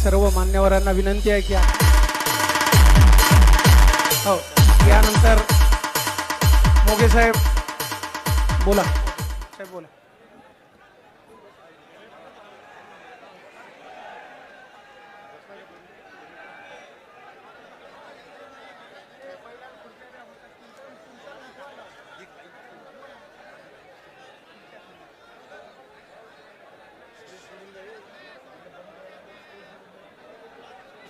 सर्व मान्यवरांना विनंती आहे की हो यानंतर मोगे साहेब बोला साहेब बोला.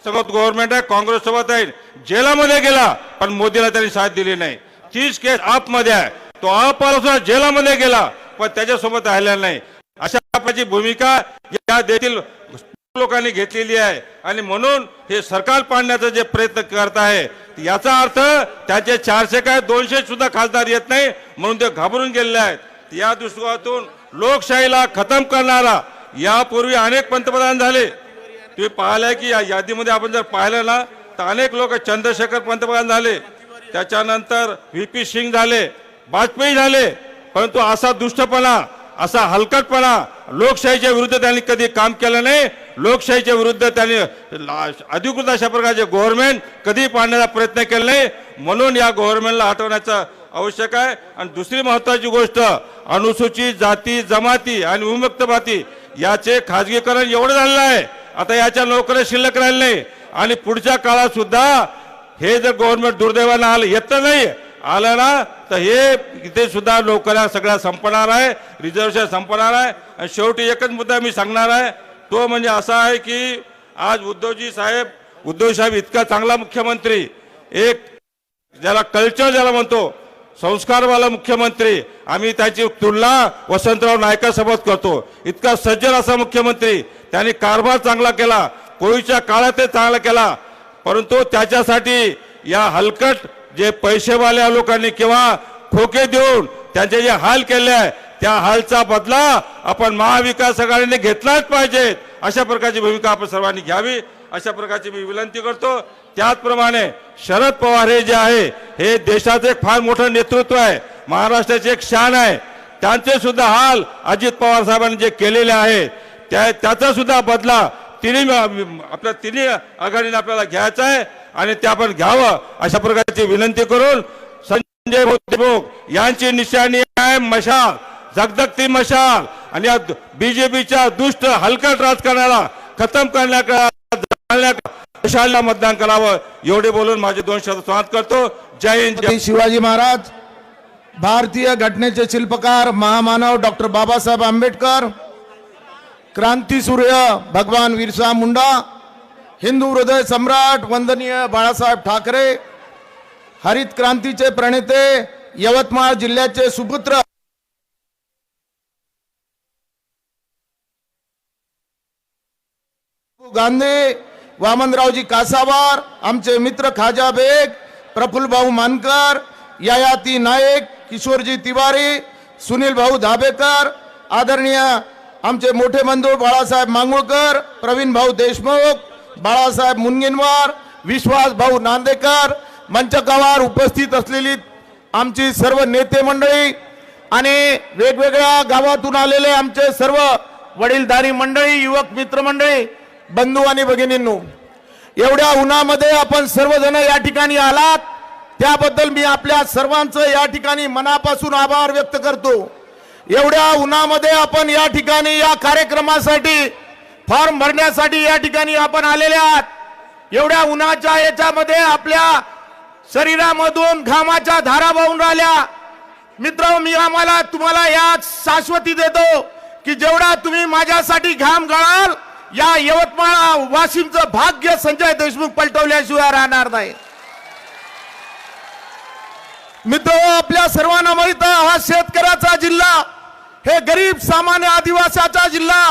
सोबत गव्हर्नमेंट आहे, काँग्रेस सोबत आहे, जेलामध्ये गेला पण मोदीला त्यांनी साथ दिली नाही. 30 केस आप मध्ये आहे, तो आप सुद्धा जेलामध्ये गेला पण त्याच्यासोबत राहिलेला नाही. अशा प्रकारची भूमिका या देशातील लोकांनी घेतलेली आहे आणि म्हणून हे सरकार पाडण्याचा जे प्रयत्न करत आहे याचा अर्थ त्याचे 400 काय 200 सुद्धा खासदार येत नाही म्हणून ते घाबरून गेलेले आहेत. या दृष्टिकोनातून लोकशाहीला खतम करणारा यापूर्वी अनेक पंतप्रधान झाले. तुम्ही पाहिलंय की या यादीमध्ये आपण जर पाहिलं ना तर अनेक लोक चंद्रशेखर पंतप्रधान झाले, त्याच्यानंतर व्ही.पी. सिंग झाले, वाजपेयी झाले, परंतु असा दुष्टपणा असा हलकटपणा लोकशाहीच्या विरुद्ध त्यांनी कधी काम केलं नाही. लोकशाहीच्या विरुद्ध त्यांनी अधिकृत अशा प्रकारचे गव्हर्नमेंट कधी पाडण्याचा प्रयत्न केला नाही. म्हणून या गव्हर्नमेंटला हटवण्याचं आवश्यक आहे. आणि दुसरी महत्वाची गोष्ट अनुसूचित जाती जमाती आणि विमुक्त जाती याचे खाजगीकरण एवढं झालेलं आहे आता याच्या नोकऱ्या शिल्लक राहिल्या नाही आणि पुढच्या काळात सुद्धा हे जर गव्हर्नमेंट दुर्दैवानं आलं येतं नाही आलं ना तर हे इथे सुद्धा नोकऱ्या सगळ्या संपणार आहे, रिझर्वेशन संपणार आहे. आणि शेवटी एकच मुद्दा मी सांगणार आहे तो म्हणजे असा आहे की आज उद्धव साहेब इतका चांगला मुख्यमंत्री, एक ज्याला कल्चर ज्याला म्हणतो संस्कारवाला मुख्यमंत्री, आम्ही त्याची तुलना वसंतराव नाईकासोबत करतो. इतका सज्जन असा मुख्यमंत्री, त्यांनी कारभार चांगला केला, कोविडच्या काळात चांगला केला, परंतु त्याच्यासाठी या हलकट जे पैसेवाल्या लोकांनी किंवा खोके देऊन त्यांचे जे हाल केले आहे त्या हालचा बदला आपण महाविकास आघाडीने घेतलाच पाहिजे. अशा प्रकारची भूमिका आपण सर्वांनी घ्यावी अशा प्रकारची मी विनंती करतो. त्याचप्रमाणे शरद पवार हे जे आहे हे देशाचं एक फार मोठं नेतृत्व आहे, महाराष्ट्राचे एक शान आहे. त्यांचे सुद्धा हाल अजित पवार साहेबांनी जे केलेले आहे त्याचा सुद्धा बदला तिन्ही आघाडीने आपल्याला घ्यायचा आहे आणि ते आपण घ्यावं अशा प्रकारची विनंती करून संजय देशमुख यांची निशाणी आहे मशाल, जगदगती मशाल आणि या बीजेपीच्या दुष्ट हलकट राजकारणाला खतम करण्याला मतदान करावं एवढे बोलून माझे 2 शब्द समाप्त करतो. जय हिंद. शिवाजी महाराज, भारतीय घटनेचे शिल्पकार महामानव डॉक्टर बाबासाहेब आंबेडकर, क्रांती सूर्य भगवान बिरसा मुंडा, हिंदू हृदय सम्राट वंदनीय बाळासाहेब ठाकरे, हरित क्रांतीचे प्रणेते यवतमाळ जिल्ह्याचे सुपुत्र गांधी, वामनरावजी कासावार, आमचे मित्र खाजा बेग, प्रफुल्ल भाऊ मानकर, यायाती नायक, किशोरजी तिवारी, सुनील भाऊ धाबेकर, आदरणीय आमचे मोठे बंधू बाळासाहेब मांगुळकर, प्रवीण भाऊ देशमुख, बाळासाहेब मुनगीनवार, विश्वास भाऊ नांदेकर, मंचकावर उपस्थित असलेली आमची सर्व नेते मंडळी आणि वेगवेगळ्या गावातून आलेले आमचे सर्व वडीलधारी मंडळी, युवक मित्र मंडळी, बंधू आणि भगिनींनो, एवढ्या उन्हामध्ये आपण सर्वजण या ठिकाणी आलात त्याबद्दल मी आपल्या सर्वांचं या ठिकाणी मनापासून आभार व्यक्त करतो. एवढ्या उन्हामध्ये आपण या ठिकाणी या कार्यक्रमासाठी फॉर्म भरण्यासाठी या ठिकाणी आपण आलेले आहात. एवढ्या उन्हाच्या याच्यामध्ये आपल्या शरीरामधून घामाच्या धारा वाहून राहिल्या. मित्र, मी तुम्हाला या शाश्वती देतो की जेवढा तुम्ही माझ्यासाठी घाम गळाल या यवतमाळ वाशिमचं भाग्य संजय देशमुख पलटवल्याशिवाय राहणार नाही. मित्र, आपल्या सर्वांना माहित आहे हा शेतकऱ्याचा जिल्हा, हे गरीब सामान्य आदिवासीचा जिल्हा,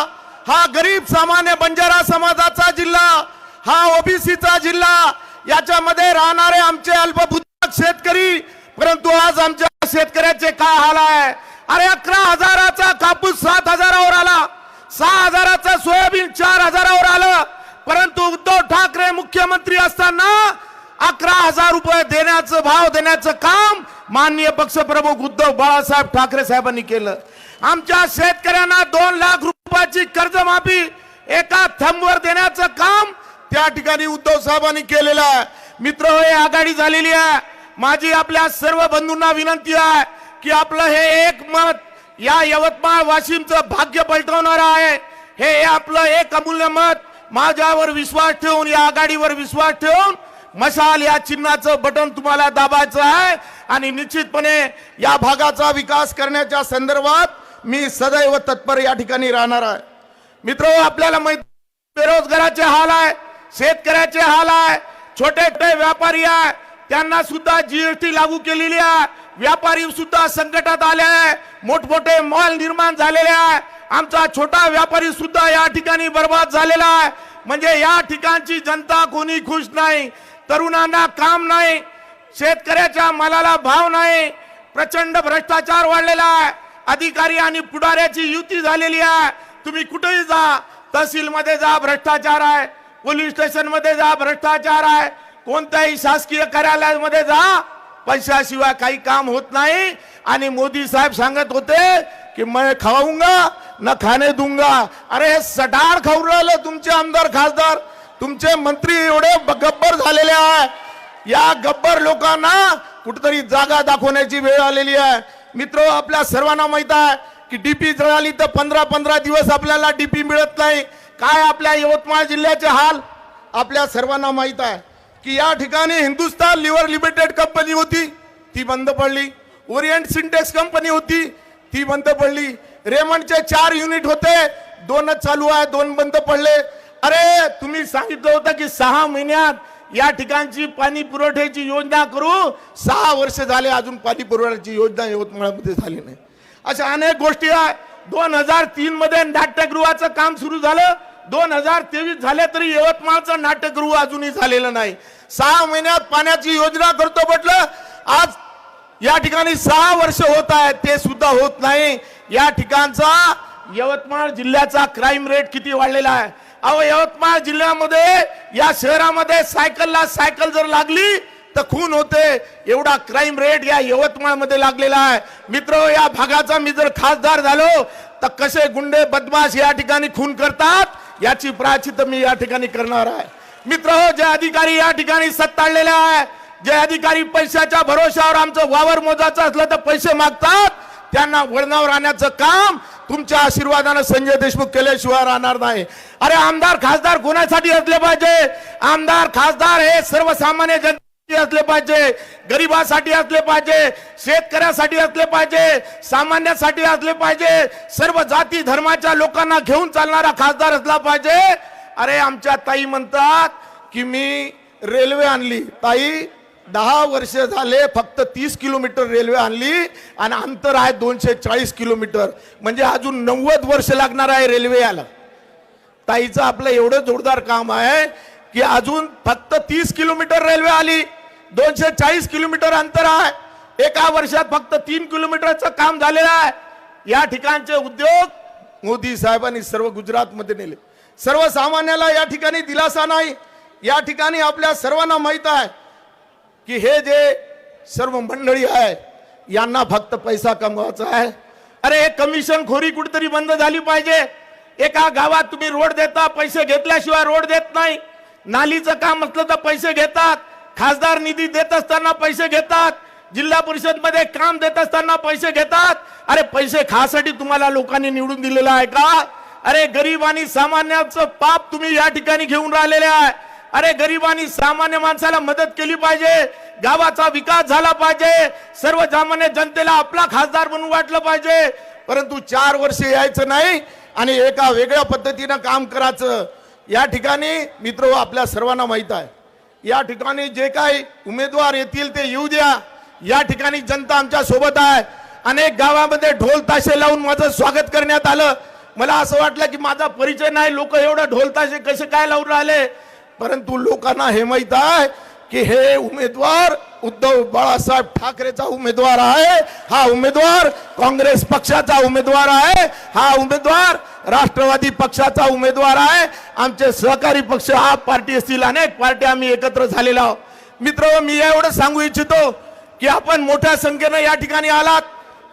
हा गरीब सामान्य बंजारा समाजाचा जिल्हा, हा ओबीसीचा जिल्हा, याच्यामध्ये राहणारे आमचे अल्पभूधारक शेतकरी. परंतु आज आमच्या शेतकऱ्याचे काय हाल आहे. अरे 11,000चा कापूस 7,000वर आला, 6,000चा सोयाबीन 4,000वर आलं. परंतु उद्धव ठाकरे मुख्यमंत्री असताना 11,000 रुपये देण्याचं भाव देण्याचं काम माननीय पक्षप्रमुख उद्धव बाळासाहेब ठाकरे साहेबांनी केलं. आमच्या शेतकऱ्यांना 2 लाख रुपयाची कर्जमाफी एका थंबवर देण्याचं काम त्या ठिकाणी उद्धव साहेबांनी केलेला आहे. मित्र हे आघाडी झालेली आहे. माझी आपल्या सर्व बंधूंना विनंती आहे की आपलं हे एक मत या यवतमाळ वाशिमचं भाग्य पलटवणार आहे. हे आपलं एक अमूल्य मत माझ्यावर विश्वास ठेवून, या आघाडीवर विश्वास ठेवून मशाल या चिन्हाचं बटन तुम्हाला दाबायचं आहे आणि निश्चितपणे या भागाचा विकास करण्याच्या संदर्भात मी सदैव तत्पर या ठिकाणी राहणार आहे. मित्र आपल्याला माहिती बेरोजगाराचे हाल आहे, शेतकऱ्याचे हाल आहे, छोटे छोटे व्यापारी आहे, त्यांना सुद्धा जीएसटी लागू केलेली आहे. व्यापारी सुद्धा संकटात आले आहे, मोठमोठे मॉल निर्माण झालेले आहे. आमचा छोटा व्यापारी सुद्धा या ठिकाणी बर्बाद झालेला आहे. म्हणजे या ठिकाणची जनता कोणी खुश नाही. तरुणांना काम नाही, शेतकऱ्याच्या मालाला भाव नाही, प्रचंड भ्रष्टाचार वाढलेला आहे. अधिकारी आणि पुढाऱ्याची युती झालेली आहे. तुम्ही कुठेही जा, तहसील मध्ये जा भ्रष्टाचार आहे, पोलीस स्टेशन मध्ये जा भ्रष्टाचार आहे, कोणत्याही शासकीय कार्यालयामध्ये जा, पैशाशिवाय काही काम होत नाही. आणि मोदी साहेब सांगत होते की मैं खाऊंगा न खाने दूंगा. अरे हे सटार खाऊ राहिले तुमचे आमदार खासदार, तुमचे मंत्री एवढे गब्बर झालेले आहे. या गब्बर लोकांना कुठेतरी जागा दाखवण्याची वेळ आलेली आहे. मित्र आपल्या सर्वांना माहित आहे की डीपी जळाली तर 15-15 दिवस आपल्याला डीपी मिळत नाही. काय आपल्या यवतमाळ जिल्ह्याचे हाल आपल्या सर्वांना माहित आहे की या ठिकाणी हिंदुस्तान लिव्हर लिमिटेड कंपनी होती, ती बंद पडली. ओरिएंट सिंटेक्स कंपनी होती, ती बंद पडली. रेमंडचे 4 युनिट होते, 2च चालू आहे, 2 बंद पडले. अरे तुम्ही सांगितलं होतं की 6 महिन्यात या ठिकाणची पाणी पुरवठ्याची योजना करू. 6 वर्ष झाले अजून पाणी पुरवठ्याची योजना यवतमाळमध्ये झाली नाही. अशा अनेक गोष्टी आहेत. 2003 मध्ये नाट्यगृहाचं काम सुरू झालं, 2023 झाले तरी यवतमाळचं नाट्यगृह अजूनही झालेलं नाही. 6 महिन्यात पाण्याची योजना करतो म्हटलं, आज या ठिकाणी 6 वर्ष होत आहेत, ते सुद्धा होत नाही. या ठिकाणचा यवतमाळ जिल्ह्याचा क्राईम रेट किती वाढलेला आहे. अहो यवतमाळ जिल्ह्यामध्ये, या शहरामध्ये सायकलला सायकल जर लागली तर खून होते, एवढा क्राईम रेट या यवतमाळ मध्ये लागलेला आहे. मित्र या भागाचा मी जर खासदार झालो तर कसे गुंडे बदमाश या ठिकाणी खून करतात याची प्रायश्चित्त मी या ठिकाणी करणार आहे. मित्र जे अधिकारी या ठिकाणी सत्ताळलेले आहे, जे अधिकारी पैशाच्या भरोशावर आमचं वावर मोजाचं असलं तर पैसे मागतात, त्यांना वळणावर आणण्याचं काम तुमच्या आशीर्वादाने संजय देशमुख केल्याशिवाय राहणार नाही. अरे आमदार खासदार कोणासाठी असले पाहिजे? आमदार खासदार हे सर्वसामान्य जनतेसाठी असले पाहिजे, गरिबासाठी असले पाहिजे, शेतकऱ्यासाठी असले पाहिजे, सामान्यासाठी असले पाहिजे, सर्व जाती धर्माच्या लोकांना घेऊन चालणारा खासदार असला पाहिजे. अरे आमच्या ताई म्हणतात की मी रेल्वे आणली. ताई 10 वर्ष झाले फक्त 30 किलोमीटर रेल्वे आणली आणि अंतर आहे 240 किलोमीटर, म्हणजे अजून 90 वर्ष लागणार आहे रेल्वे याला. ताईचं आपलं एवढं जोरदार काम आहे की अजून फक्त 30 किलोमीटर रेल्वे आली, 240 किलोमीटर अंतर आहे. एका वर्षात फक्त 3 किलोमीटरचं काम झालेलं आहे. या ठिकाणचे उद्योग मोदी साहेबांनी सर्व गुजरातमध्ये नेले. सर्वसामान्याला या ठिकाणी दिलासा नाही. या ठिकाणी आपल्या सर्वांना माहित आहे की हे जे सर्व मंडळी आहे यांना फक्त पैसा कमवायचा आहे. अरे हे कमिशन खोरी कुठेतरी बंद झाली पाहिजे. एका गावात तुम्ही रोड देता, पैसे घेतल्याशिवाय रोड देत नाही. नालीचं काम असलं तर पैसे घेतात, खासदार निधी देत असताना पैसे घेतात, जिल्हा परिषद मध्ये काम देत असताना पैसे घेतात. अरे पैसे खासाठी तुम्हाला लोकांनी निवडून दिलेलं आहे का? अरे गरीब आणि सामान्याचं पाप तुम्ही या ठिकाणी घेऊन राहिलेले आहे. अरे गरीबांनी सामान्य माणसाला मदत केली पाहिजे, गावाचा विकास झाला पाहिजे, सर्वसामान्य जनतेला आपला खासदार बनवून वाटलं पाहिजे. परंतु 4 वर्ष यायचं नाही आणि एका वेगळ्या पद्धतीनं काम करायचं. या ठिकाणी मित्र आपल्या सर्वांना माहित आहे, या ठिकाणी जे काही उमेदवार येतील ते येऊ द्या. या ठिकाणी जनता आमच्या सोबत आहे. अनेक गावामध्ये ढोल ताशे लावून माझं स्वागत करण्यात आलं. मला असं वाटलं की माझा परिचय नाही, लोक एवढं ढोल ताशे कसे काय लावून राहिले. परंतु लोकांना हे माहित आहे की हे उमेदवार उद्धव बाळासाहेब ठाकरेचा उमेदवार आहे. हा उमेदवार काँग्रेस पक्षाचा उमेदवार आहे. हा उमेदवार राष्ट्रवादी पक्षाचा उमेदवार आहे. आमचे सहकारी पक्ष, आप पार्टी असतील, अनेक पार्ट्या आम्ही एकत्र झालेलो आहोत. मित्र मी एवढं सांगू इच्छितो की आपण मोठ्या संख्येने या ठिकाणी आलात,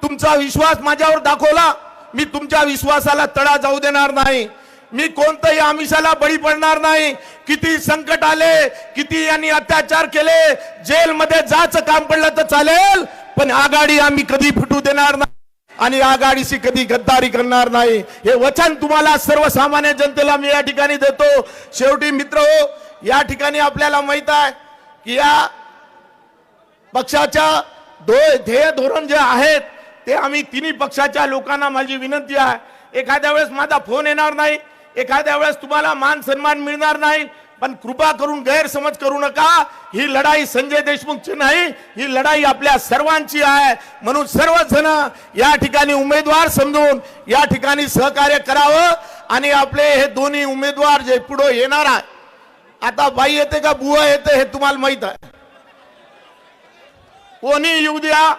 तुमचा विश्वास माझ्यावर दाखवला. मी तुमच्या विश्वासाला तडा जाऊ देणार नाही. मी कोणत्याही आमिषाला बळी पडणार नाही. किती संकट आले, किती यांनी अत्याचार केले, जेलमध्ये जायचं काम पडलं तर चालेल, पण आघाडी आम्ही कधी फुटू देणार नाही आणि आघाडीशी कधी गद्दारी करणार नाही. हे वचन तुम्हाला सर्वसामान्य जनतेला मी या ठिकाणी देतो. शेवटी मित्र हो, या ठिकाणी आपल्याला माहित आहे की या पक्षाच्या ध्येय धोरण जे आहेत ते आम्ही तिन्ही पक्षाच्या लोकांना माझी विनंती आहे, एखाद्या वेळेस माझा फोन येणार नाही, एखाद्या वेळेस तुम्हाला मान सन्मान मिळणार नाही, पण कृपा करून गैरसमज करू नका. ही लढाई संजय देशमुखची नाही, ही लढाई आपल्या सर्वांची आहे. म्हणून सर्वजण या ठिकाणी उमेदवार समजून या ठिकाणी सहकार्य करावं आणि आपले हे दोन्ही उमेदवार जे पुढे येणार आहे, आता बाई येते का बुवा येते हे तुम्हाला माहित आहे. कोणी येऊ द्या,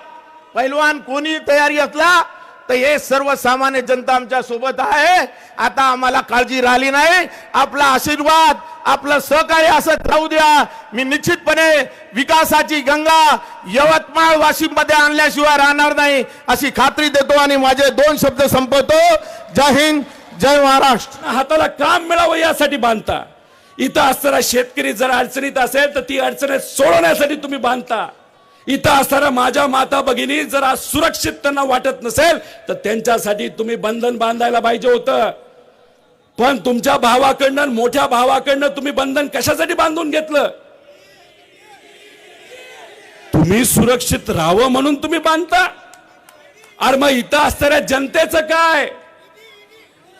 पैलवान कोणी तयारी असला तर हे सर्वसामान्य जनता आमच्या सोबत आहे. आता आम्हाला काळजी राहिली नाही. आपला आशीर्वाद, आपलं सहकार्य असत राहू द्या. मी निश्चितपणे विकासाची गंगा यवतमाळ वाशिम मध्ये आणल्याशिवाय राहणार नाही अशी खात्री देतो आणि माझे 2 शब्द संपवतो. जय हिंद, जय महाराष्ट्र. हाताला काम मिळावं यासाठी बांधता. इथं असणारा शेतकरी जर अडचणीत असेल तर ती अडचणी सोडवण्यासाठी तुम्ही बांधता. इथं असणाऱ्या माझ्या माता भगिनी जर सुरक्षित त्यांना वाटत नसेल तर त्यांच्यासाठी तुम्ही बंधन बांधायला पाहिजे होतं. पण तुमच्या भावाकडनं, मोठ्या भावाकडनं तुम्ही बंधन कशासाठी बांधून घेतलं? तुम्ही सुरक्षित राहावं म्हणून तुम्ही बांधता. अरे मग इथं असणाऱ्या जनतेचं काय?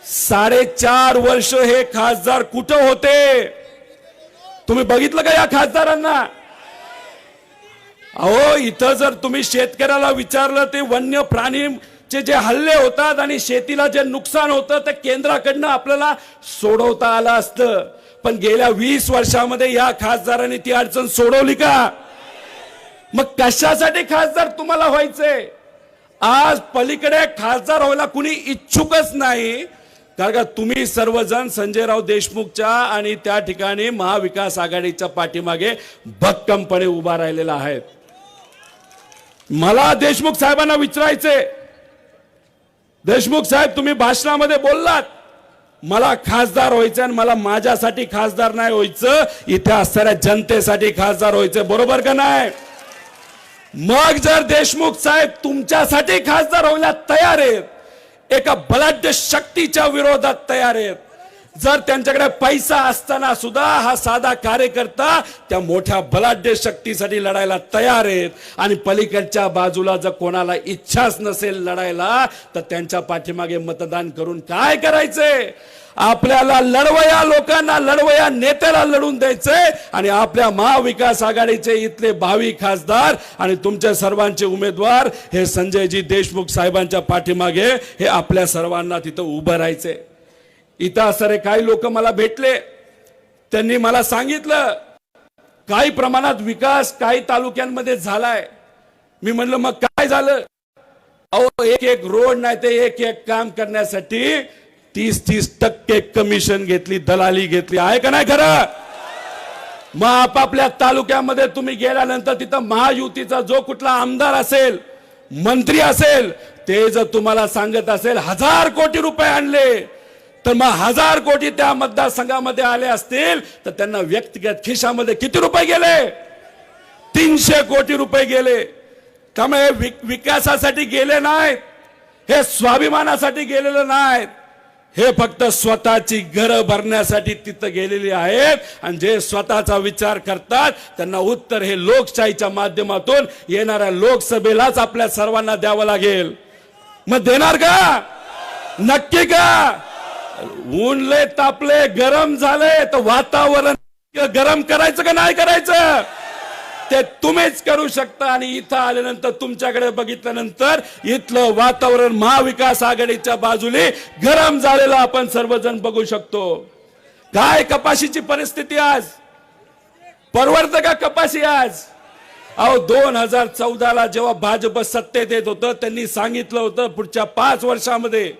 4.5 वर्ष हे खासदार कुठं होते? तुम्ही बघितलं का या खासदारांना? अहो, इथं जर तुम्ही शेतकऱ्याला विचारलं ते वन्य प्राणीचे जे हल्ले होतात आणि शेतीला जे नुकसान होतं ते केंद्राकडनं आपल्याला सोडवता आलं असतं. पण गेल्या 20 वर्षामध्ये या खासदारांनी ती अडचण सोडवली का? मग कशासाठी खासदार तुम्हाला व्हायचंय? आज पलीकडे खासदार व्हायला कुणी इच्छुकच नाही, कारण का तुम्ही सर्वजण संजयराव देशमुखच्या आणि त्या ठिकाणी महाविकास आघाडीच्या पाठीमागे भक्कमपणे उभा राहिलेला आहेत. मला देशमुख साहेबांना विचारायचे, देशमुख साहेब तुम्ही भाषणामध्ये बोललात मला खासदार व्हायचं आणि मला माझ्यासाठी खासदार नाही व्हायचं, इथे असणाऱ्या जनतेसाठी खासदार व्हायचं, बरोबर का नाही? मग जर देशमुख साहेब तुमच्यासाठी खासदार व्हायला तयार आहेत, एका बलाढ्य शक्तीच्या विरोधात तयार आहेत, जर त्यांच्याकडे पैसा असताना सुद्धा हा साधा कार्यकर्ता त्या मोठ्या बलाढ्य शक्तीसाठी लढायला तयार आहेत आणि पलीकडच्या बाजूला जर कोणाला इच्छाच नसेल लढायला तर त्यांच्या पाठीमागे मतदान करून काय करायचंय? आपल्याला लढवया लोकांना, लढवया नेत्याला लढून द्यायचंय आणि आपल्या महाविकास आघाडीचे इथले भावी खासदार आणि तुमच्या सर्वांचे उमेदवार हे संजयजी देशमुख साहेबांच्या पाठीमागे हे आपल्या सर्वांना तिथं उभं राहायचंय. इथं असणारे काही लोक मला भेटले, त्यांनी मला सांगितलं काही प्रमाणात विकास काही तालुक्यांमध्ये झालाय. मी म्हणलं मग काय झालं? अहो, एक रोड नाही ते एक काम करण्यासाठी 30% कमिशन घेतली, दलाली घेतली, आहे का नाही खरं? मग आपापल्या तालुक्यामध्ये तुम्ही गेल्यानंतर तिथं महायुतीचा जो कुठला आमदार असेल, मंत्री असेल, ते जर तुम्हाला सांगत असेल 1000 कोटी रुपये आणले, तर मग 1000 कोटी त्या मतदारसंघामध्ये आले असतील तर त्यांना व्यक्तिगत खिशामध्ये किती रुपये गेले? 300 कोटी रुपये गेले. त्यामुळे विकासासाठी गेले नाहीत, हे स्वाभिमानासाठी गेलेलं नाहीत, हे फक्त स्वतःची घरं भरण्यासाठी तिथं गेलेली आहेत. आणि जे स्वतःचा विचार करतात त्यांना उत्तर हे लोकशाहीच्या माध्यमातून येणाऱ्या लोकसभेलाच आपल्या सर्वांना द्यावं लागेल. मग देणार का? नक्की का? ऊन लय तापले, गरम झाले, तर वातावरण गरम करायचं का नाही करायचं ते तुम्हीच करू शकता. आणि इथं आल्यानंतर तुमच्याकडे बघितल्यानंतर इथलं वातावरण महाविकास आघाडीच्या बाजूने गरम झालेलं आपण सर्वजण बघू शकतो. काय कपाशीची परिस्थिती आज? परवडतं का कपाशी आज? अहो, 2014ला जेव्हा भाजप सत्तेत येत होतं त्यांनी सांगितलं होतं पुढच्या 5 वर्षामध्ये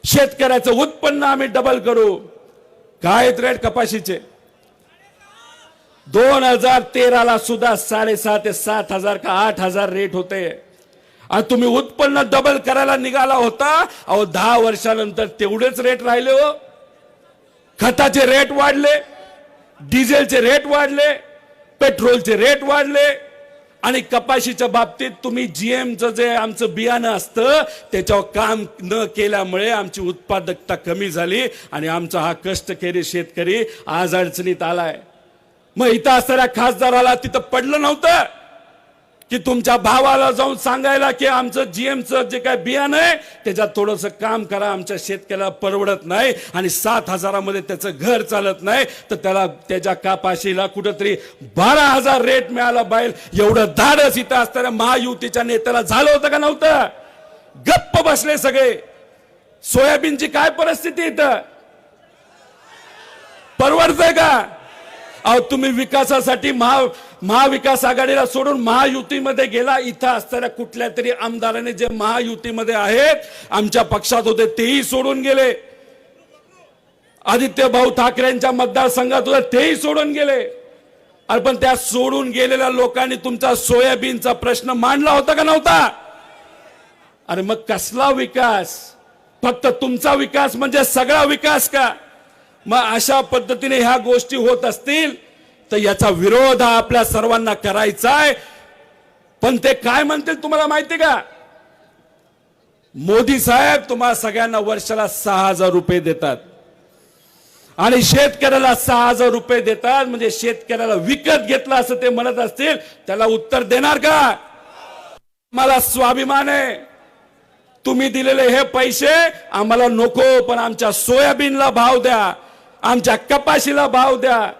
शेतकऱ्याचं उत्पन्न आम्ही डबल करू. काय रेट कपाशीचे? 2013ला सुद्धा 7,500 ते 7,000 का 8,000 रेट होते आणि तुम्ही उत्पन्न डबल करायला निघाला होता. अहो, 10 वर्षानंतर तेवढेच रेट राहिले हो. खताचे रेट वाढले, डिझेलचे रेट वाढले, पेट्रोलचे रेट वाढले आणि कपाशीच्या बाबतीत तुम्ही जीएमचं जे आमचं बियाणं असतं त्याच्यावर काम न केल्यामुळे आमची उत्पादकता कमी झाली आणि आमचा हा कष्टकरी शेतकरी आज अडचणीत आलाय. मग इथं असणाऱ्या खासदाराला तिथं पडलं नव्हतं की तुमच्या भावाला जाऊन सांगायला की आमचं जीएमचं जे काय बियाणं आहे त्याच्यात थोडंसं काम करा, आमच्या शेतकऱ्याला परवडत नाही आणि 7,000 त्याचं घर चालत नाही, तर त्याला त्याच्या कापाशीला कुठंतरी 12,000 रेट मिळाला पाहिजे. एवढं धाडस इथं असणाऱ्या महायुतीच्या नेत्याला झालं होतं का नव्हतं? गप्प बसले सगळे. सोयाबीनची काय परिस्थिती इथं? परवडतंय का? अहो तुम्ही विकासासाठी महाविकास आघाडीला सोडून महायुतीमध्ये गेला. इथं असणाऱ्या कुठल्या तरी आमदाराने जे महायुतीमध्ये आहेत आमच्या पक्षात होते तेही सोडून गेले. आदित्य भाऊ ठाकरेंच्या मतदारसंघात होते तेही सोडून गेले. अरे पण त्या सोडून गेलेल्या लोकांनी तुमचा सोयाबीनचा प्रश्न मांडला होता का नव्हता? अरे मग कसला विकास? फक्त तुमचा विकास म्हणजे सगळा विकास का? मग अशा पद्धतीने ह्या गोष्टी होत असतील तर याचा विरोध हा आपल्या सर्वांना करायचा आहे. पण ते काय म्हणतील तुम्हाला माहिती का? मोदी साहेब तुम्हाला सगळ्यांना वर्षाला 6,000 रुपये देतात आणि शेतकऱ्याला 6,000 रुपये देतात, म्हणजे शेतकऱ्याला विकत घेतला असं ते म्हणत असतील. त्याला उत्तर देणार का? मला स्वाभिमान आहे. तुम्ही दिलेले हे पैसे आम्हाला नको, पण आमच्या सोयाबीनला भाव द्या, आमच्या कपाशीला भाव द्या.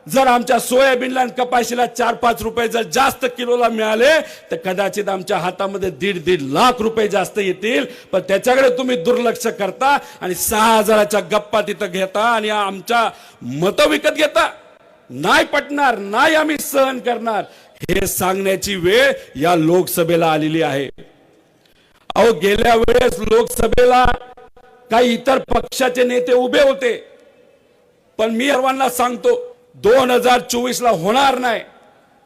जर आमच्या सोयाबीनला आणि कपाशीला 4-5 रुपये जर जास्त किलोला मिळाले तर कदाचित आमच्या हातामध्ये 1.5 लाख रुपये जास्त येतील. पण त्याच्याकडे तुम्ही दुर्लक्ष करता आणि 6,000च्या गप्पा तिथं घेता आणि आमच्या मतं विकत घेता. नाही पटणार, नाही आम्ही सहन करणार, हे सांगण्याची वेळ या लोकसभेला आलेली आहे. अहो गेल्या वेळेस लोकसभेला काही इतर पक्षाचे नेते उभे होते, पण मी सर्वांना सांगतो 2024ला होणार नाही.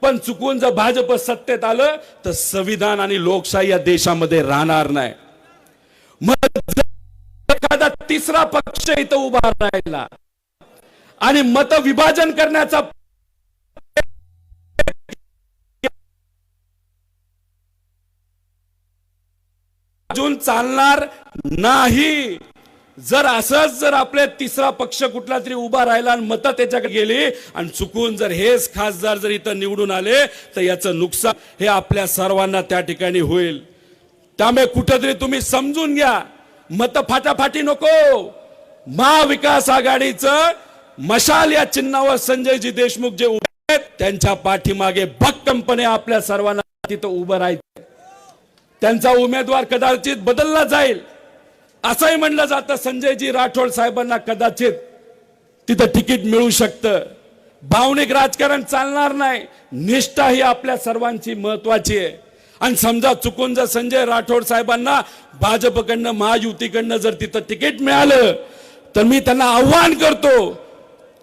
पण चुकून जर भाजप सत्तेत आलं तर संविधान आणि लोकशाही या देशामध्ये राहणार नाही. मग एखादा तिसरा पक्ष इथं उभा राहिला आणि मत विभाजन करण्याचा अजून चालणार नाही. जर असंच जर आपले तिसरा पक्ष कुठला तरी उभा राहिला आणि मतं त्याच्याकडे गेली आणि चुकून जर हेच खासदार जर इथं निवडून आले तर याचं नुकसान हे आपल्या सर्वांना त्या ठिकाणी होईल. त्यामुळे कुठेतरी तुम्ही समजून घ्या, मतं फाटाफाटी नको. महाविकास आघाडीचं मशाल या चिन्हावर संजयजी देशमुख जे उभे आहेत त्यांच्या पाठीमागे भक्कमपणे आपल्या सर्वांना तिथं उभं राहायचं. त्यांचा उमेदवार कदाचित बदलला जाईल असंही म्हणलं जातं. संजयजी राठोड साहेबांना कदाचित तिथं तिकीट मिळू शकतं. भावनिक राजकारण चालणार नाही. निष्ठा ही आपल्या सर्वांची महत्वाची आहे. आणि समजा चुकून जर संजय राठोड साहेबांना भाजपकडनं महायुतीकडनं जर तिथं तिकीट मिळालं तर मी त्यांना आव्हान करतो,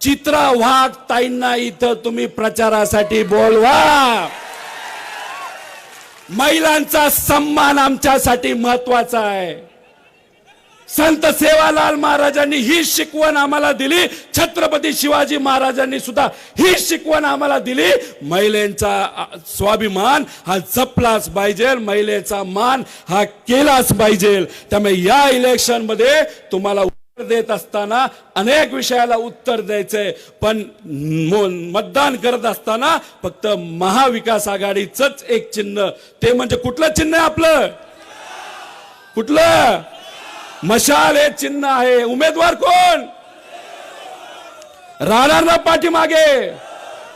चित्रा वाघ ताईंना इथं तुम्ही प्रचारासाठी बोलवा. महिलांचा सन्मान आमच्यासाठी महत्वाचा आहे. संत सेवालाल महाराजांनी ही शिकवण आम्हाला दिली. छत्रपती शिवाजी महाराजांनी सुद्धा ही शिकवण आम्हाला दिली. महिलांचा स्वाभिमान हा जपलाच पाहिजे, महिलेचा मान हा केलाच पाहिजे. त्यामुळे या इलेक्शन मध्ये तुम्हाला उत्तर देत असताना अनेक विषयाला उत्तर द्यायचंय, पण मतदान करत असताना फक्त महाविकास आघाडीचंच एक चिन्ह, ते म्हणजे कुठलं चिन्ह आहे आपलं? कुठलं? मशाल हे चिन्ह आहे. उमेदवार कोण? राहणार ना पाठीमागे.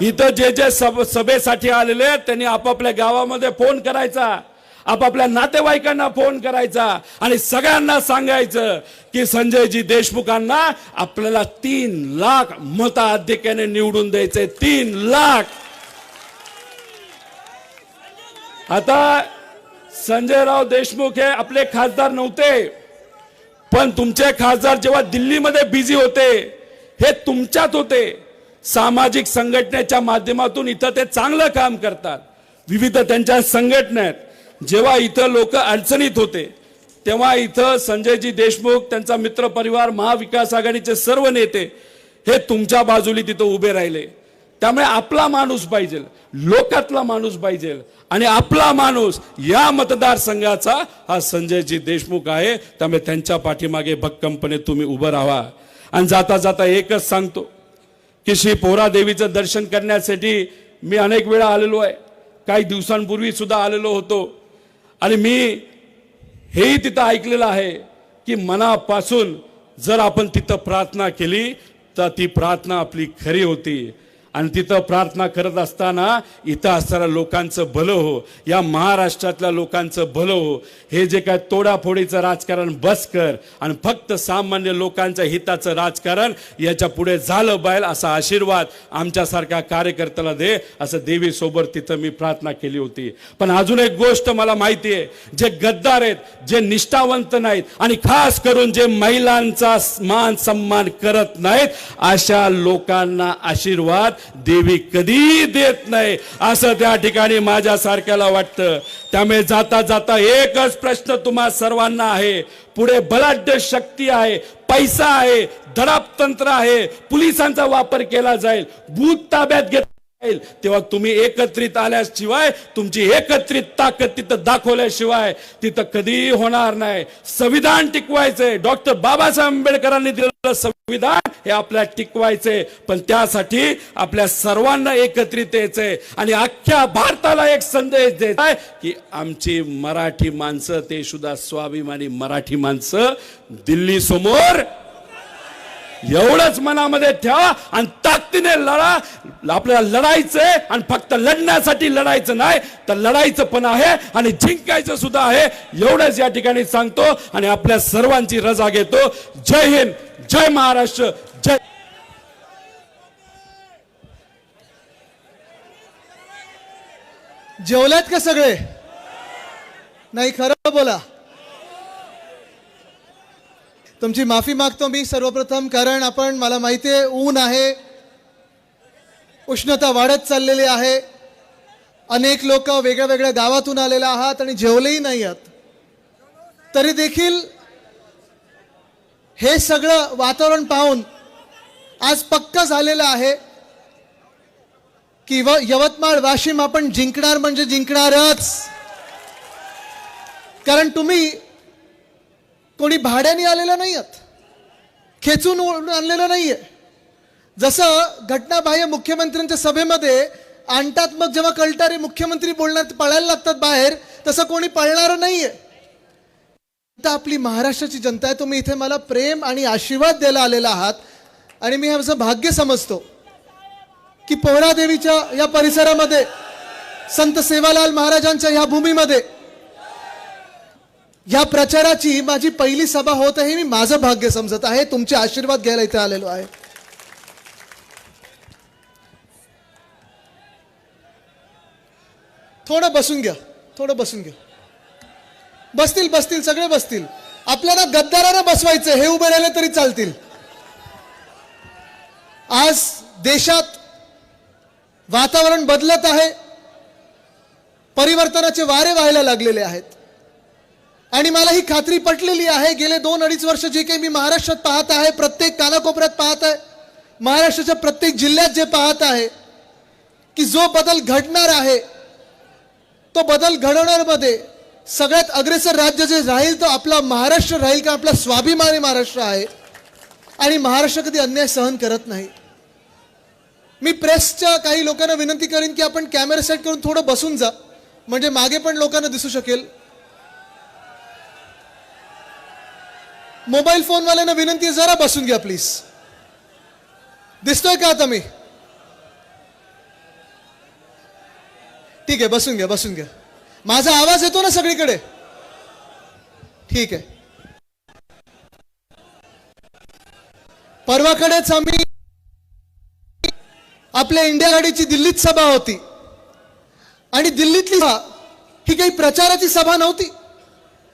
इथं जे जे सभेसाठी आलेले त्यांनी आपापल्या गावामध्ये फोन करायचा, आपापल्या नातेवाईकांना फोन करायचा आणि सगळ्यांना सांगायचं की संजयजी देशमुखांना आपल्याला 3 लाख मताधिक्याने निवडून द्यायचे. 3 लाख. आता संजयराव देशमुख हे आपले खासदार नव्हते, पण तुमचे खासदार जेव्हा दिल्लीमध्ये बिझी होते हे तुमच्यात होते. सामाजिक संघटनेच्या माध्यमातून इथं ते चांगलं काम करतात. विविध त्यांच्या संघटनेत जेव्हा इथं लोक अडचणीत होते तेव्हा इथं संजयजी देशमुख, त्यांचा मित्र परिवार, महाविकास आघाडीचे सर्व नेते हे तुमच्या बाजूली तिथं उभे राहिले. त्यामुळे आपला माणूस पाहिजे, लोकातला माणूस पाहिजे, आणि आपला माणूस या मतदारसंघाचा हा संजयजी देशमुख आहे. त्यामुळे त्यांच्या पाठीमागे भक्कमपणे तुम्ही उभं राहा. आणि जाता जाता एकच सांगतो की श्री पोहरा देवीचं दर्शन करण्यासाठी मी अनेक वेळा आलेलो आहे, काही दिवसांपूर्वी सुद्धा आलेलो होतो. आणि मी हेही तिथं ऐकलेलं आहे की मनापासून जर आपण तिथं प्रार्थना केली तर ती प्रार्थना आपली खरी होती. आणि तिथं प्रार्थना करत असताना इथं असणाऱ्या लोकांचं भलं हो, या महाराष्ट्रातल्या लोकांचं भलं हो. हे जे काय तोडाफोडीचं राजकारण बस कर आणि फक्त सामान्य लोकांच्या हिताचं राजकारण याच्या पुढे झालं बाहेर असा आशीर्वाद आमच्यासारख्या कार्यकर्त्याला दे, असं देवीसोबत तिथं मी प्रार्थना केली होती. पण अजून एक गोष्ट मला माहिती आहे, जे गद्दार आहेत, जे निष्ठावंत नाहीत आणि खास करून जे महिलांचा मान सन्मान करत नाहीत, अशा लोकांना आशीर्वाद देवी कधी देत नाही असं त्या ठिकाणी माझ्यासारख्याला वाटतं. त्यामुळे जाता जाता एकच प्रश्न तुम्हा सर्वांना आहे. पुढे बलाढ्य शक्ती आहे, पैसा आहे, दडपतंत्र आहे, पोलिसांचा वापर केला जाईल, भूत ताब्यात घेतला जाईल. तेव्हा तुम्ही एकत्रित आल्याशिवाय, तुमची एकत्रित ताकद तिथं दाखवल्याशिवाय तिथं कधी होणार नाही. संविधान टिकवायचंय, डॉक्टर बाबासाहेब आंबेडकरांनी दिलेलं संविधान हे आपल्याला टिकवायचंय. पण त्यासाठी आपल्या सर्वांना एकत्रित यायचंय आणि अख्ख्या भारताला एक संदेश द्यायचा आहे की आमची मराठी माणसं, ते सुद्धा स्वाभिमानी मराठी माणसं, दिल्ली समोर एवढंच मनामध्ये ठेवा आणि ताकदीने लढा. आपल्याला लढायचंय आणि फक्त लढण्यासाठी लढायचं नाही, तर लढायचं पण आहे आणि जिंकायचं सुद्धा आहे. एवढंच या ठिकाणी सांगतो आणि आपल्या सर्वांची रजा घेतो. जय हिंद, जय महाराष्ट्र, जय. जेवल्यात का सगळे? नाही, खरं बोला. तुमची माफी मागतो मी सर्वप्रथम, कारण मला माहिती आहे ऊन आहे, उष्णता वाढत चाललेली आहे, अनेक लोक वेगळ्या वेगळ्या गावातून आलेले आहात आणि जेवलेही नाही आहात. तरी देखील हे सगळं वातावरण पाहून आज पक्का झालेलं आहे की यवतमाळ वाशिम आपण जिंकणार म्हणजे जिंकणारच. कारण तुम्ही कोणी भाड्याने आलेलं नाही आहात, खेचून आणलेलं नाहीये. जसं घटनाबाह्य मुख्यमंत्र्यांच्या सभेमध्ये आणतात, मग जेव्हा कळटारे मुख्यमंत्री बोलणार पळायला लागतात बाहेर, तसं कोणी पळणार नाहीये. आता आपली महाराष्ट्राची जनता आहे, तुम्ही इथे मला प्रेम आणि आशीर्वाद द्यायला आलेला आहात आणि मी आमचं भाग्य समजतो की पोहरा देवीच्या या परिसरामध्ये, संत सेवालाल महाराजांच्या या भूमीमध्ये या प्रचाराची माझी पहिली सभा होत आहे. मी माझं भाग्य समजत आहे, तुमचे आशीर्वाद घ्यायला इथे आलेलो आहे. थोडं बसून घ्या, थोडं बसून घ्या. बसतील बसतील सगळे बसतील. आपल्याला गद्दारांना बसवायचं, हे उभे राहिले तरी चालतील. आज देशात वातावरण बदलत आहे, परिवर्तनाचे वारे व्हायला लागलेले आहेत आणि मला ही खात्री पटलेली आहे, गेले 2-2.5 वर्ष जे काही मी महाराष्ट्रात पाहत आहे, प्रत्येक कानाकोपऱ्यात पाहत आहे, महाराष्ट्राच्या प्रत्येक जिल्ह्यात जे पाहत आहे की जो बदल घडणार आहे, तो बदल घडवण्यामध्ये सगळ्यात अग्रेसर राज्य जे राहील तो आपला महाराष्ट्र राहील. का आपला स्वाभिमानी महाराष्ट्र आहे आणि महाराष्ट्र कधी अन्याय सहन करत नाही. मी प्रेसच्या काही लोकांना विनंती करीन की आपण कॅमेरा सेट करून थोडं बसून जा, म्हणजे मागे पण लोकांना दिसू शकेल. मोबाईल फोनवाल्यांना विनंती आहे, जरा बसून घ्या प्लीज. दिसतोय का आता मी? ठीक आहे, बसून घ्या, बसून घ्या. माझा आवाज येतो ना सगळीकडे? ठीक आहे. परवाकडेच आम्ही आपल्या इंडिया आघाडीची दिल्लीत सभा होती आणि दिल्लीतली ही काही प्रचाराची सभा नव्हती,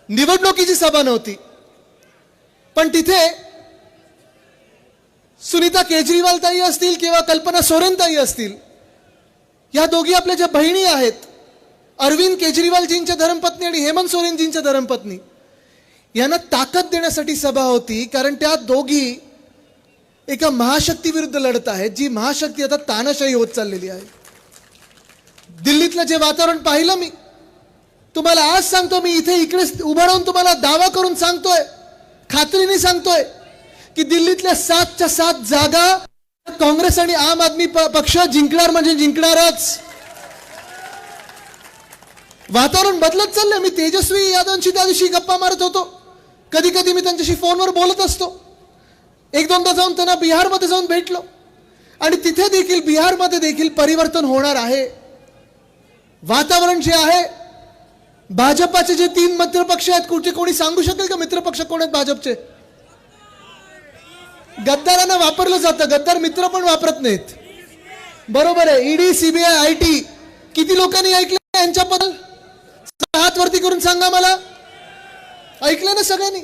निवडणुकीची सभा नव्हती, पण तिथे सुनीता केजरीवाल ताई असतील किंवा कल्पना सोरेन ताई असतील, या दोघी आपल्या ज्या बहिणी आहेत, अरविंद केजरीवालजींच्या धर्मपत्नी आणि हेमंत सोरेनजींच्या धर्मपत्नी, यांना ताकद देण्यासाठी सभा होती. कारण त्या दोघी एका महाशक्ती विरुद्ध लढत आहेत, जी महाशक्ती आता तानाशाही होत चाललेली आहे. दिल्लीतलं जे वातावरण पाहिलं मी तुम्हाला आज सांगतो, मी इकडे उभं राहून तुम्हाला दावा करून सांगतोय, खात्रीने सांगतोय की दिल्लीतल्या 7च्या 7 जागा काँग्रेस आणि आम आदमी पक्ष जिंकणार म्हणजे जिंकणारच. वातावरण बदलत चाललंय. मी तेजस्वी यादवांशी त्या दिवशी गप्पा मारत होतो, कधी कधी मी त्यांच्याशी फोनवर बोलत असतो. एक दोनदा जाऊन त्यांना बिहारमध्ये जाऊन भेटलो आणि तिथे देखील बिहारमध्ये देखील परिवर्तन होणार आहे. वातावरण जे आहे, भाजपाचे जे 3 मित्रपक्ष आहेत, कुठे कोणी सांगू शकेल का मित्रपक्ष कोण आहेत भाजपचे? गद्दारांना वापरलं जातं, गद्दार मित्र पण वापरत नाहीत. बरोबर आहे. ईडी, सीबीआय, आयटी, किती लोकांनी ऐकलं यांच्याबद्दल? हात वरती करून सांगा मला. ऐकलं ना सगळ्यांनी?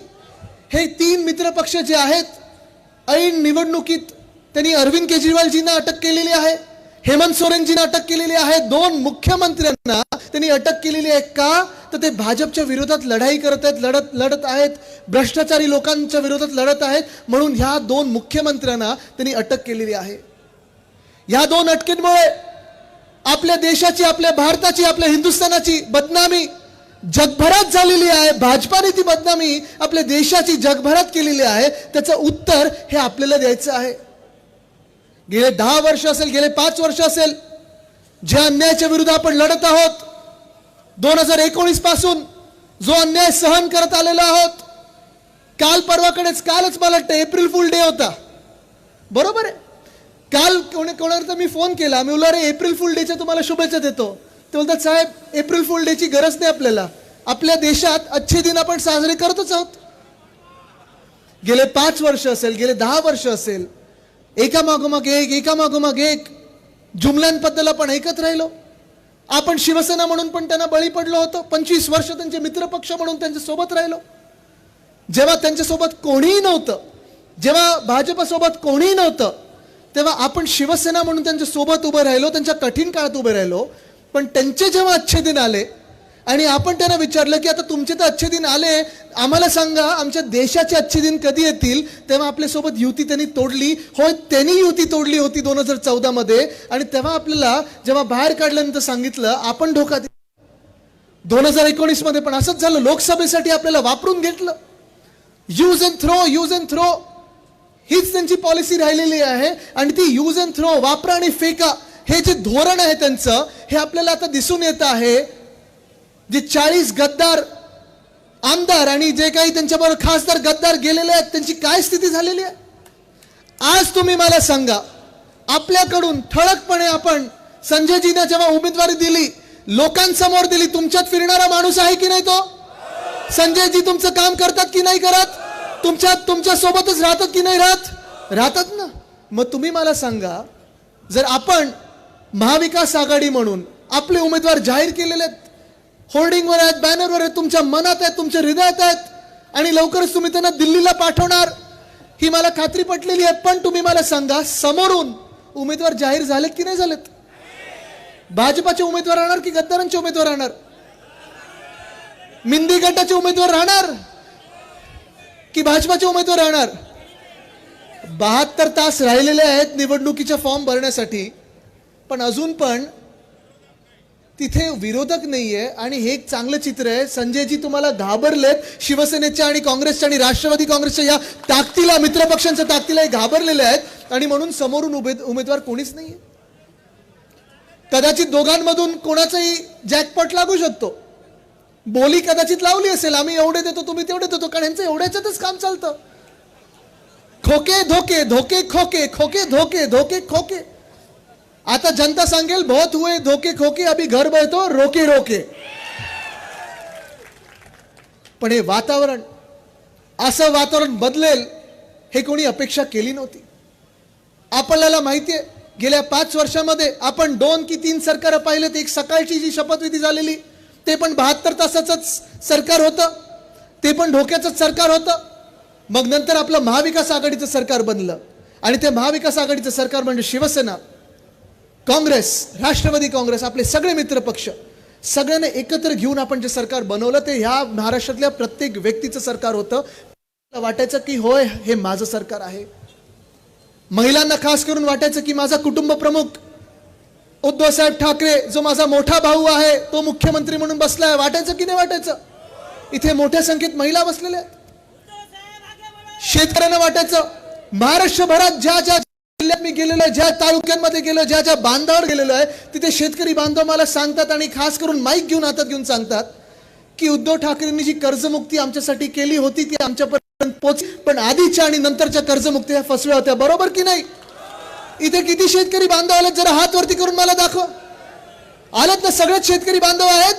हे 3 मित्रपक्ष जे आहेत, ऐन निवडणुकीत त्यांनी अरविंद केजरीवालजींना अटक केलेली आहे, हेमंत सोरेनजींना अटक केलेली आहे, 2 मुख्यमंत्र्यांना त्यांनी अटक केलेली आहे. का? तर ते भाजपच्या विरोधात लढाई करत आहेत, लढत आहेत, भ्रष्टाचारी लोकांच्या विरोधात लढत आहेत, म्हणून ह्या 2 मुख्यमंत्र्यांना त्यांनी अटक केलेली आहे. या 2 अटकेमुळे आपल्या देशाची, आपल्या भारताची, आपल्या हिंदुस्थानाची बदनामी जगभरात झालेली आहे. भाजपाने ती बदनामी आपल्या देशाची जगभरात केलेली आहे. त्याचं उत्तर हे आपल्याला द्यायचं आहे. गेले 10 वर्ष असेल, गेले 5 वर्ष असेल, ज्या अन्यायाच्या विरुद्ध आपण लढत आहोत, 2019 पासून जो अन्याय सहन करत आलेलो आहोत. कालच मला वाटतं एप्रिल फुल डे होता, बरोबर आहे. काल कोणाला तर मी फोन केला, मी बोललो, अरे एप्रिल फुल डेच्या तुम्हाला शुभेच्छा देतो. ते बोलतात, साहेब एप्रिल फुल डेची गरज नाही आपल्याला, आपल्या देशात अच्छे दिन आपण साजरे करतच आहोत. गेले 5 वर्ष असेल, गेले 10 वर्ष असेल, एकामागोमाग एक जुमल्यांबद्दल आपण ऐकत राहिलो. आपण शिवसेना म्हणून पण त्यांना बळी पडलो होतो. 25 वर्ष त्यांचे मित्रपक्ष म्हणून त्यांच्या सोबत राहिलो. जेव्हा त्यांच्यासोबत कोणीही नव्हतं, जेव्हा भाजपसोबत कोणीही नव्हतं, तेव्हा आपण शिवसेना म्हणून त्यांच्या सोबत उभं राहिलो, त्यांच्या कठीण काळात उभे राहिलो. पण त्यांचे जेव्हा अच्छे दिन आले आणि आपण त्यांना विचारलं की आता तुमचे तर अच्छे दिन आले, आम्हाला सांगा आमच्या देशाचे अच्छे दिन कधी येतील, तेव्हा आपल्यासोबत युती त्यांनी तोडली. होय, त्यांनी युती तोडली होती 2014 मध्ये. आणि तेव्हा आपल्याला जेव्हा बाहेर काढल्यानंतर सांगितलं आपण धोका दिला. 2019 मध्ये पण असंच झालं. लोकसभेसाठी आपल्याला वापरून घेतलं. यूज अँड थ्रो हीच त्यांची पॉलिसी राहिलेली आहे. आणि ती यूज अँड थ्रो, वापरा आणि फेका, हे जे धोरण आहे त्यांचं, हे आपल्याला आता दिसून येत आहे. जे 40 गद्दार आमदार आणि जे काही त्यांच्याबरोबर खासदार गद्दार गेलेले आहेत, त्यांची काय स्थिती झालेली आहे आज तुम्ही मला सांगा. आपल्याकडून ठळकपणे आपण संजयजींना जेव्हा उमेदवारी दिली, लोकांसमोर दिली, तुमच्यात फिरणारा माणूस आहे की नाही तो? संजयजी तुमचं काम करतात की नाही करत? तुमच्या सोबतच राहतात की नाही राहतात ना. मग तुम्ही मला सांगा, जर आपण महाविकास आघाडी म्हणून आपले उमेदवार जाहीर केलेले आहेत, होर्डिंगवर आहेत, बॅनरवर आहेत, तुमच्या मनात आहेत, तुमच्या हृदयात आहेत, आणि लवकरच तुम्ही त्यांना दिल्लीला पाठवणार, ही मला खात्री पटलेली आहे. पण तुम्ही मला सांगा, समोरून उमेदवार जाहीर झालेत की नाही झालेत? भाजपाचे उमेदवार राहणार की गद्दारांचे उमेदवार राहणार? मिंदी गटाचे उमेदवार राहणार की भाजपाचे उमेदवार राहणार? 72 तास राहिलेले आहेत निवडणुकीचा फॉर्म भरण्यासाठी, पण अजून पण तिथे विरोधक नाहीये. आणि हे एक चांगलं चित्र आहे. संजयजी तुम्हाला घाबरलेत, शिवसेनेच्या आणि काँग्रेसच्या आणि राष्ट्रवादी काँग्रेसच्या या ताकदीला, मित्रपक्षांच्या ताकदीला घाबरलेले आहेत. आणि म्हणून समोरून उमेदवार कोणीच नाहीये. कदाचित दोघांमधून कोणाचाही जॅकपॉट लागू शकतो. बोली कदाचित लावली असेल, आम्ही एवढे देतो, तुम्ही तेवढे देतो, कारण यांचं एवढ्याच्यातच काम चालतं. खोके धोके, धोके खोके, खोके धोके, धोके खोके. आता जनता सांगेल, बहुत हुए धोके खोके, अभी घर बैठो रोके रोके. पण हे वातावरण, असं वातावरण बदलेल हे कोणी अपेक्षा केली नव्हती. आपल्याला माहितीये, गेल्या 5 वर्षामध्ये आपण 2 की 3 सरकार पाहिलेत. एक सकाळची जी शपथविधी झालेली, ते पण 72 तासाचंच सरकार होतं, ते पण धोक्याचंच सरकार होतं. मग नंतर आपलं महाविकास आघाडीचं सरकार बनलं. आणि ते महाविकास आघाडीचं सरकार म्हणजे शिवसेना, काँग्रेस, राष्ट्रवादी काँग्रेस, आपले सगळे मित्र पक्ष, सगळ्यांना एकत्र घेऊन आपण जे सरकार बनवलं, ते ह्या महाराष्ट्रातल्या प्रत्येक व्यक्तीचं सरकार होतं. वाटायचं की होय, हे माझं सरकार आहे. महिलांना खास करून वाटायचं की माझा कुटुंब प्रमुख उद्धव साहेब ठाकरे जो माझा मोठा भाऊ आहे तो मुख्यमंत्री म्हणून बसलाय, वाटायचं की नाही वाटायचं? इथे मोठ्या संख्येत महिला बसलेल्या आहेत. शेतकऱ्यांना वाटायचं. महाराष्ट्रभरात ज्या ज्या जिल्ह्यात मी गेलेलो आहे, ज्या तालुक्यांमध्ये गेलो, ज्या ज्या बांधावर गेलेलो आहे, तिथे शेतकरी बांधव मला सांगतात आणि खास करून माईक घेऊन हातात घेऊन सांगतात की उद्धव ठाकरेंनी जी कर्जमुक्ती आमच्यासाठी केली होती ती आमच्यापर्यंत पोहोच, पण आधीच्या आणि नंतरच्या कर्जमुक्ती ह्या फसव्या होत्या. बरोबर की नाही? इथे किती शेतकरी बांधव आलेत? जरा हात वरती करून मला दाखव. आलेत ना? सगळेच शेतकरी बांधव आहेत.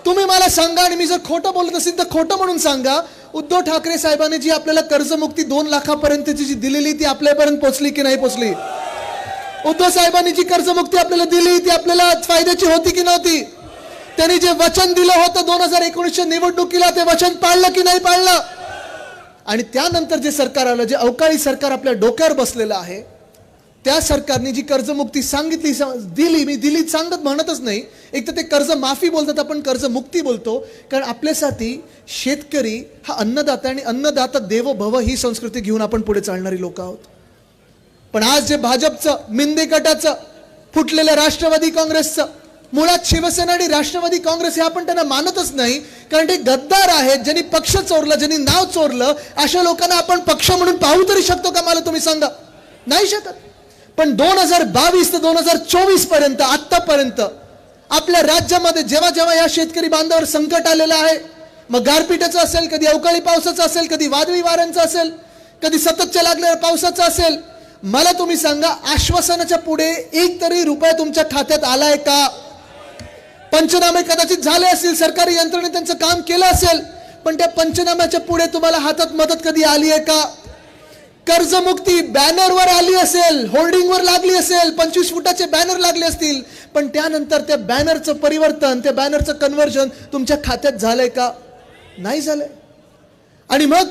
तुम्ही मला सांगा, आणि मी जर खोटं बोलत असेल तर खोटं म्हणून सांगा, उद्धव ठाकरे साहेबांनी जी आपल्याला कर्जमुक्ती 2 लाखापर्यंतची जी दिलेली ती आपल्यापर्यंत पोहोचली की नाही पोहोचली? उद्धव साहेबांनी जी कर्जमुक्ती आपल्याला दिली ती आपल्याला फायद्याची होती की नव्हती? त्यांनी जे वचन दिलं होतं 2019च्या निवडणुकीला, ते वचन पाळलं की नाही पाळलं? आणि त्यानंतर जे सरकार आलं, जे अवकाळी सरकार आपल्या डोक्यावर बसलेलं आहे, त्या सरकारने जी कर्जमुक्ती सांगितली, दिली, मी दिली सांगत म्हणतच नाही, एक तर ते कर्ज माफी बोलतात, आपण कर्जमुक्ती बोलतो, कारण आपल्यासाठी शेतकरी हा अन्नदाता आणि अन्नदाता देवो भव ही संस्कृती घेऊन आपण पुढे चालणारी लोक आहोत. पण आज जे भाजपचं, मिंदे गटाचं, फुटलेल्या राष्ट्रवादी काँग्रेसचं, मुळात शिवसेना आणि राष्ट्रवादी काँग्रेस हे आपण त्यांना मानतच नाही, कारण ते गद्दार आहेत. ज्यांनी पक्ष चोरलं, ज्यांनी नाव चोरलं, अशा लोकांना आपण पक्ष म्हणून पाहू तरी शकतो का? मला तुम्ही सांगा. नाही शकत. पण 2022 ते 2024 पर्यंत, आतापर्यंत आपल्या राज्यामध्ये जेव्हा जेव्हा या शेतकरी बांधवावर संकट आलेलं आहे, मग गारपिटाचं असेल, कधी अवकाळी पावसाचं असेल, कधी वादळी वाऱ्यांचं असेल, कधी सततच्या लागलेल्या पावसाचं असेल, मला तुम्ही सांगा, आश्वासनाच्या पुढे एक तरी रुपया तुमच्या खात्यात आलाय का? पंचनामे कदाचित झाले असतील, सरकारी यंत्रणेने त्यांचं काम केलं असेल, पण त्या पंचनाम्याच्या पुढे तुम्हाला हातात मदत कधी आली आहे का? कर्जमुक्ती बॅनरवर आली असेल, होर्डिंगवर लागली असेल, 25 फुटाचे बॅनर लागले असतील, पण त्यानंतर त्या बॅनरचं परिवर्तन, त्या बॅनरचं कन्व्हर्जन तुमच्या खात्यात झालंय का? नाही झालंय. आणि मग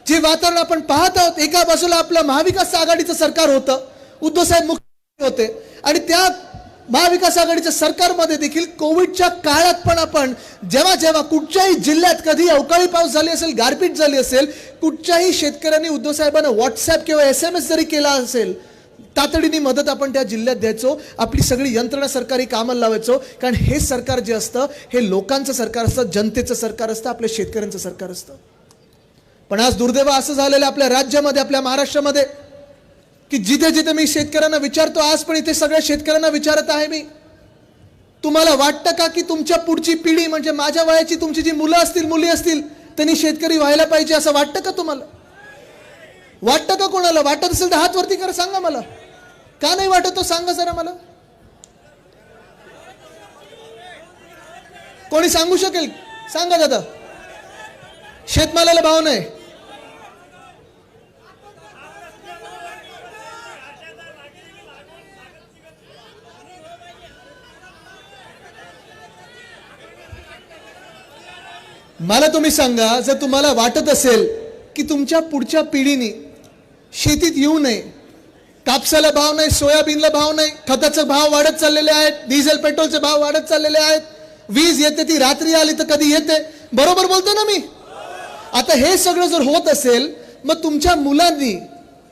जे वातावरण आपण पाहत आहोत, एका बाजूला आपलं महाविकास आघाडीचं सरकार होतं, उद्धव साहेब मुख्यमंत्री होते, आणि त्या महाविकास आघाडीच्या सरकारमध्ये देखील कोविडच्या काळात पण आपण जेव्हा जेव्हा कुठच्याही जिल्ह्यात कधी अवकाळी पाऊस झाली असेल, गारपीट झाली असेल, कुठच्याही शेतकऱ्यांनी उद्धव साहेबांना व्हॉट्सअप किंवा SMS जरी केला असेल, तातडीने मदत आपण त्या जिल्ह्यात द्यायचो, आपली सगळी यंत्रणा सरकारी कामाला लावायचो, कारण हे सरकार जे असतं हे लोकांचं सरकार असतं, जनतेचं सरकार असतं, आपल्या शेतकऱ्यांचं सरकार असतं. पण आज दुर्दैव असं झालेलं आपल्या राज्यामध्ये, आपल्या महाराष्ट्रामध्ये, की जिथे जिथे मी शेतकऱ्यांना विचारतो, आज पण इथे सगळ्या शेतकऱ्यांना विचारत आहे मी, तुम्हाला वाटतं का की तुमच्या पुढची पिढी, म्हणजे माझ्या वयाची तुमची जी मुलं असतील, मुली असतील, त्यांनी शेतकरी व्हायला पाहिजे, असं वाटतं का तुम्हाला? वाटतं का? कोणाला वाटत असेल तर हात वरती करा, सांगा मला. का नाही वाटत तो सांगा जरा मला. कोणी सांगू शकेल? सांगा दादा. शेतमालाला भाव नाही. मला तुम्ही सांगा, जर तुम्हाला वाटत असेल की तुमच्या पुढच्या पिढीने शेतीत येऊ नये, कापसाला भाव नाही, सोयाबीनला भाव नाही, खताचे भाव वाढत चाललेले आहेत, डिझेल पेट्रोलचे भाव वाढत चाललेले आहेत, वीज येते ती रात्री आली तर कधी येते, बरोबर बोलतो ना मी? आता हे सगळं जर होत असेल, मग तुमच्या मुलांनी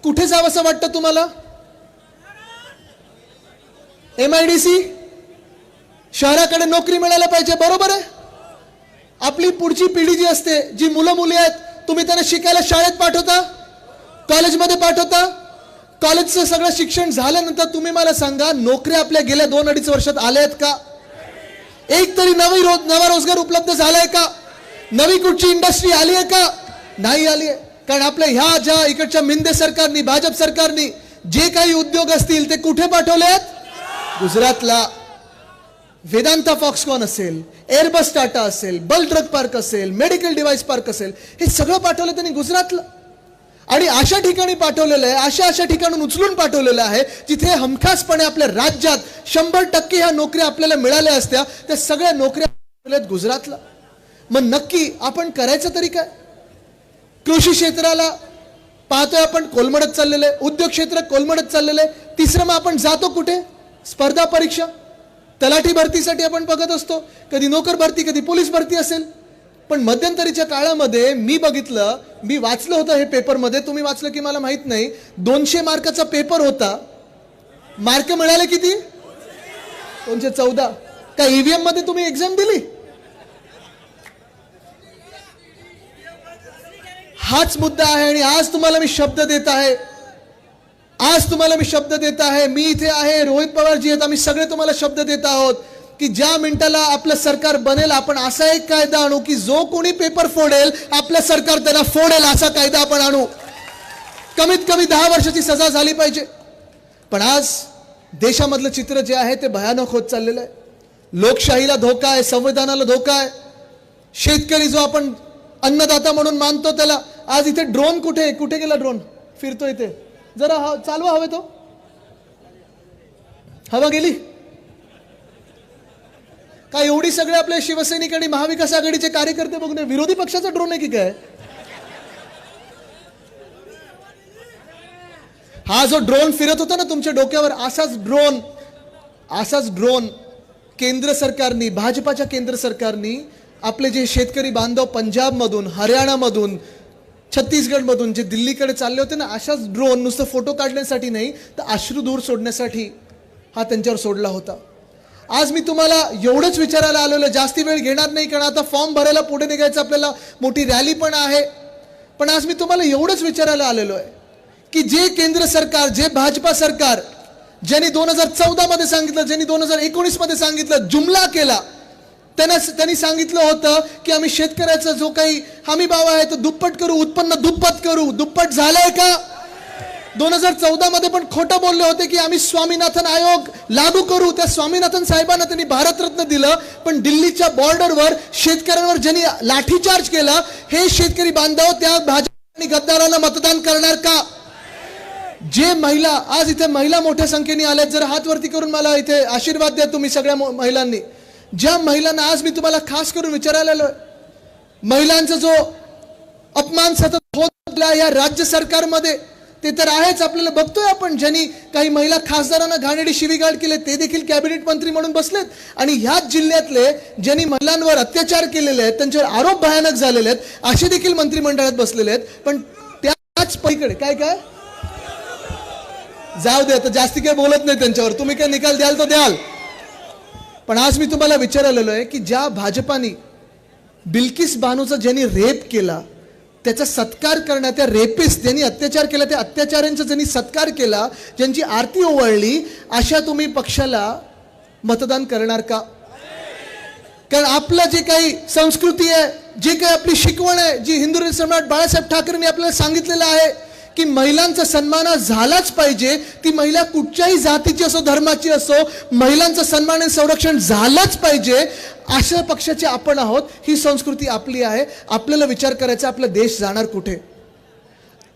कुठे जावं असं वाटतं तुम्हाला? MIDC शहराकडे नोकरी मिळायला पाहिजे, बरोबर आहे? आपली पुढची पिढी जी असते, जी मुलं मुली आहेत, तुम्ही त्यांना शिकायला शाळेत पाठवता, कॉलेजमध्ये पाठवता, कॉलेजचं सगळं शिक्षण झाल्यानंतर तुम्ही मला सांगा, नोकऱ्या आपल्या गेल्या 2-2.5 वर्षात आल्या आहेत का? एक तरी नवा रोजगार उपलब्ध झालाय का? नवी कुठची इंडस्ट्री आली आहे का? नाही आली आहे. कारण आपल्या ह्या ज्या इकडच्या मिंदे सरकारनी, भाजप सरकारनी जे काही उद्योग असतील ते कुठे पाठवले आहेत? गुजरातला. वेदांता फॉक्सकॉन असेल, एअरबस टाटा असेल, बल ड्रग पार्क असेल, मेडिकल डिव्हाइस पार्क असेल, हे सगळं पाठवलं त्यांनी गुजरातला. आणि अशा ठिकाणी पाठवलेलं आहे, अशा ठिकाणून उचलून पाठवलेलं आहे जिथे हमखासपणे आपल्या राज्यात 100% ह्या नोकऱ्या आपल्याला मिळाल्या असत्या, त्या सगळ्या नोकऱ्या गुजरातला. मग नक्की आपण करायचं तरी काय? कृषी क्षेत्राला पाहतोय आपण कोलमडत चाललेलं आहे, उद्योग क्षेत्र कोलमडत चाललेलं आहे. तिसरं मग आपण जातो कुठे? स्पर्धा परीक्षा, तलाठी भरतीसाठी आपण बघत असतो, कधी नोकर भरती, कधी पोलीस भरती असेल, पण मध्यंतरीच्या काळामध्ये मी बघितलं, मी वाचलं होतं हे पेपरमध्ये, तुम्ही वाचलं की मला माहित नाही, 200 मार्काचा पेपर होता, मार्क मिळाले किती? 214. का ईव्हीएम मध्ये तुम्ही एक्झाम दिली? हाच मुद्दा आहे. आणि आज तुम्हाला मी शब्द देत आहे, मी इथे आहे, रोहित पवारजी आहेत, आम्ही सगळे तुम्हाला शब्द देत आहोत की ज्या मिनिटाला आपलं सरकार बनेल आपण असा एक कायदा आणू की जो कोणी पेपर फोडेल आपलं सरकार त्याला फोडेल असा कायदा आपण आणू. कमीत कमी 10 वर्षाची सजा झाली पाहिजे. पण आज देशामधलं चित्र जे आहे ते भयानक होत चाललेलं आहे. लोकशाहीला धोका आहे, संविधानाला धोका आहे. शेतकरी जो आपण अन्नदाता म्हणून मानतो त्याला आज इथे ड्रोन कुठे गेला? ड्रोन फिरतो इथे, जरा चालवा हवे तो, हवा गेली का? एवढी सगळे आपले शिवसैनिक आणि महाविकास आघाडीचे कार्यकर्ते बघून विरोधी पक्षाचा ड्रोन आहे की काय? हा जो ड्रोन फिरत होता ना तुमच्या डोक्यावर, असाच ड्रोन केंद्र सरकारनी, भाजपाच्या केंद्र सरकारनी आपले जे शेतकरी बांधव पंजाबमधून, हरियाणामधून, छत्तीसगडमधून जे दिल्लीकडे चालले होते ना, अशाच ड्रोन नुसतं फोटो काढण्यासाठी नाही तर अश्रुधूर सोडण्यासाठी हा त्यांच्यावर सोडला होता. आज मी तुम्हाला एवढंच विचारायला आलेलो, जास्ती वेळ घेणार नाही कारण आता फॉर्म भरायला पुढे निघायचं, आपल्याला मोठी रॅली पण आहे. पण आज मी तुम्हाला एवढंच विचारायला आलेलो आहे की जे केंद्र सरकार, जे भाजपा सरकार ज्यांनी 2014 मध्ये सांगितलं, ज्यांनी 2019 मध्ये सांगितलं, जुमला केला, त्यांनी सांगितलं होतं की आम्ही शेतकऱ्याचा जो काही हमी भाव आहे तो दुप्पट करू, उत्पन्न दुप्पट करू. दुप्पट झालंय का? 2014 मध्ये पण खोटं बोलले होते की आम्ही स्वामीनाथन आयोग लागू करू. त्या स्वामीनाथन साहेबांना त्यांनी भारतरत्न दिलं, पण दिल्लीच्या बॉर्डरवर शेतकऱ्यांवर ज्यांनी लाठीचार्ज केला, हे शेतकरी बांधव त्या भाजप आणि गद्दाराला मतदान करणार का? जे महिला, आज इथे महिला मोठ्या संख्येने आल्यात, जर हात वरती करून मला इथे आशीर्वाद द्या तुम्ही सगळ्या महिलांनी. ज्या महिलांना आज मी तुम्हाला खास करून विचारायला आलोय, महिलांचा जो अपमान सतत होत या राज्य सरकारमध्ये ते तर आहेच, आपल्याला बघतोय आपण. ज्यांनी काही महिला खासदारांना घाणेरडी शिवीगाळ केले ते देखील कॅबिनेट मंत्री म्हणून बसलेत. आणि ह्याच जिल्ह्यातले ज्यांनी महिलांवर अत्याचार केलेले आहेत, त्यांच्यावर आरोप भयानक झालेले आहेत, असे देखील मंत्रिमंडळात बसलेले आहेत. पण त्याच पलीकडे काय जाऊ दे, आता जास्ती काय बोलत नाही त्यांच्यावर, तुम्ही काय निकाल द्याल तर द्याल. पण आज मी तुम्हाला विचारायला आहे की ज्या भाजपाने बिल्किस बानोचा ज्यांनी रेप केला त्याचा सत्कार करण्या, त्या रेपिस्ट ज्यांनी अत्याचार केला त्या अत्याचाऱ्यांचा ज्यांनी सत्कार केला, ज्यांची आरती ओवाळली, अशा तुम्ही पक्षाला मतदान करणार का? कारण आपलं जे काही संस्कृती आहे, जे काही आपली शिकवण आहे, जी हिंदू सम्राट बाळासाहेब ठाकरेंनी आपल्याला सांगितलेलं आहे की महिलांचा सन्मान झालाच पाहिजे. ती महिला कुठच्याही जातीची असो, धर्माची असो, महिलांचं सन्मान आणि संरक्षण झालंच पाहिजे. अशा पक्षाचे आपण आहोत. ही संस्कृती आपली आहे. आपल्याला विचार करायचा आपला देश जाणार कुठे.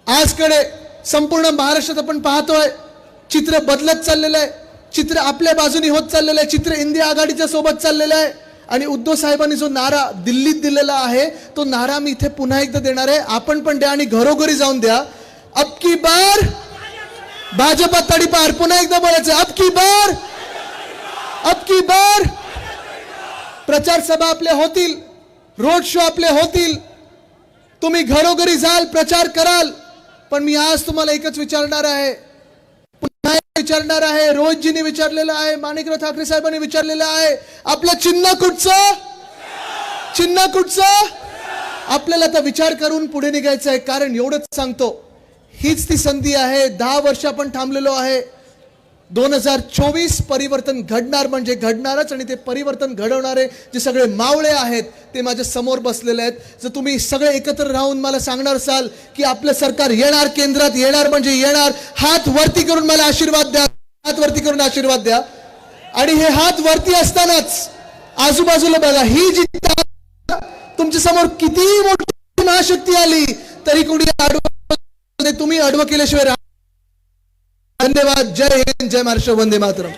आजकडे संपूर्ण महाराष्ट्रात आपण पाहतोय चित्र बदलत चाललेलं आहे, चित्र आपल्या बाजूने होत चाललेलं आहे, चित्र इंडिया आघाडीच्या सोबत चाललेलं आहे. आणि उद्धव साहेबांनी जो नारा दिल्लीत दिलेला आहे तो नारा मी इथे पुन्हा एकदा देणार आहे. आपण पण द्या आणि घरोघरी जाऊन द्या. अब की बार भाजपा तडीपार. पुन्हा एकदा बोलायचं, अब की बार. प्रचार सभा आपले होतील, रोड शो आपले होतील, तुम्ही घरोघरी जाल, प्रचार कराल. पण मी आज तुम्हाला एकच विचारणार आहे, पुन्हा विचारणार आहे, रोहितजींनी विचारलेलं आहे, माणिकराव ठाकरे साहेबांनी विचारलेलं आहे, आपलं चिन्ह कुठचं? आपल्याला आता विचार करून पुढे निघायचं आहे. कारण एवढंच सांगतो, हीच ती संधी आहे. 10 वर्ष आपण थांबलेलो आहे. 2024 परिवर्तन घडणार म्हणजे घडणारच. आणि ते परिवर्तन घडवणारे जे सगळे मावळे आहेत ते माझ्या समोर बसलेले आहेत. जर तुम्ही सगळे एकत्र राहून मला सांगणार असाल की आपलं सरकार येणार, केंद्रात येणार म्हणजे येणार, हात वरती करून मला आशीर्वाद द्या, हात वरती करून आशीर्वाद द्या. आणि हे हात वरती असतानाच आजूबाजूला बघा, ही जी तुमच्या समोर किती मोठी महाशक्ती आली तरी कोणी तुम्ही आडवं केल्याशिवाय. धन्यवाद. जय हिंद, जय महाराष्ट्र, वंदे मातरम.